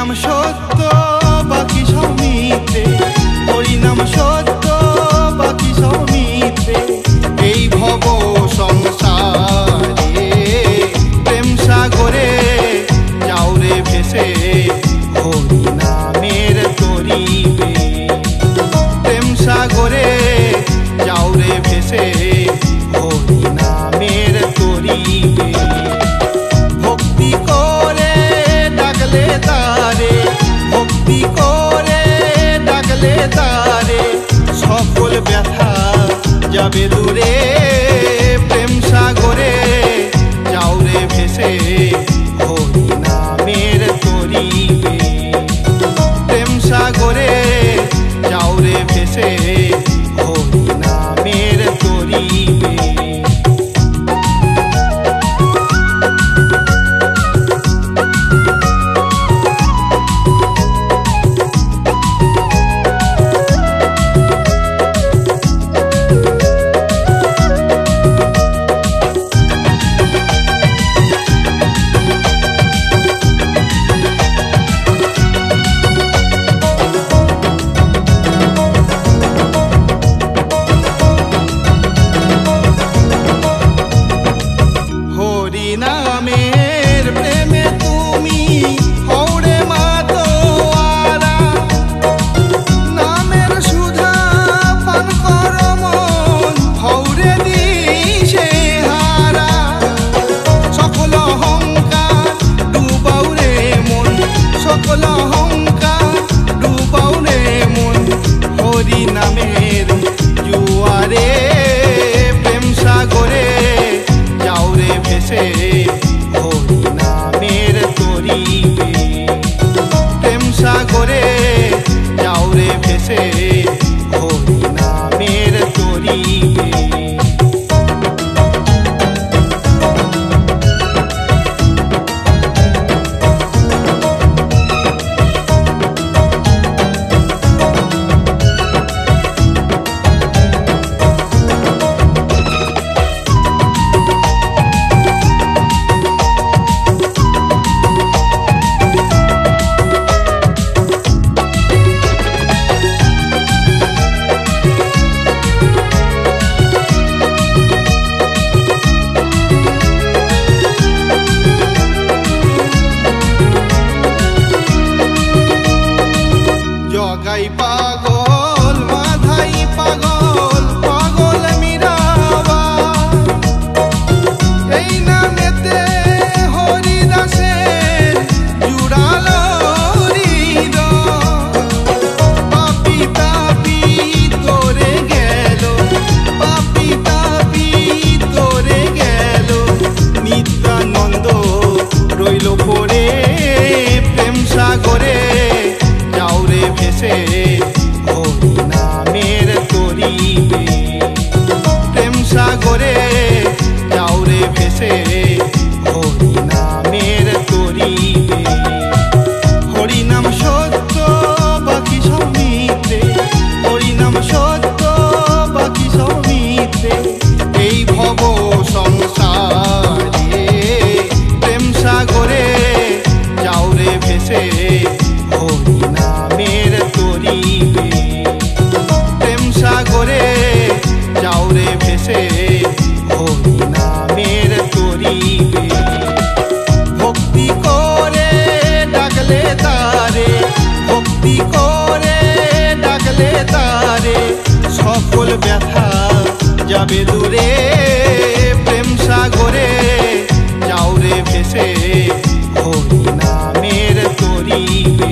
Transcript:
হরিনাম সত্য বাকি সব মিথ্যে, হরিনাম সত্য বাকি সব মিথ্যে। এই ভব সংসারে প্রেম সাগরে যাও রে ভেসে হরিনামের তরিবে। প্রেম সাগরে যাও রে ভেসে হরিনামের তরিবে। ভক্তি করে ডাকলে তারে, ভক্তি করে ডাকলে তারে সকল ব্যথা যাবে দূরে। প্রেম সাগরে যাও রে ভেসে হরিনামের তরিবে। প্রেম সাগরে যাও রে ভেসে হরিনামের তরিবে। হরিনামের প্রেমে তুমি হৌরে মাতোয়ারা, নামের সুধা পান করো মন হৌরে দিশে হারা। সকল অহংকার ডুবাও রে মন, সকল অহংকার ডুবাও রে মন হরিনামের জুয়ারে। প্রেম সাগরে যাও রে ভেসে হরিনামের তরিবে। প্রেম সাগরে যাও রে ভেসে হরিনামের তরিবে। জগাই পাগল মাধাই পাগল, পাগল মীরাবা। এই নামেতে হরিদাসের জুড়ালো হৃদয়। পাপি তাপি তোরে গেল, পাপি তাপি তোরে গেল, নিত্যানন্দ রইল পড়ে। প্রেম সাগরে যাও রে ভেসে হরিনামের তরিবে। প্রেম সাগরে যাও রে ভেসে হরিনামের তরিবে। হরিনাম সত্য বাকি সব মিথ্যে, হরিনাম সত্য বাকি সব মিথ্যে। এই ভব সংসারে প্রেম সাগরে যাও রে ভেসে হরিনামের তরিবে। প্রেম সাগরে যাও রে ভেসে হরিনামের তরিবে। ভক্তি করে ডাকলে তারে, ভক্তি করে ডাকলে তারে সকল ব্যথা যাবে দূরে। প্রেম সাগরে যাও রে ভেসে হরিনামের তরিবে।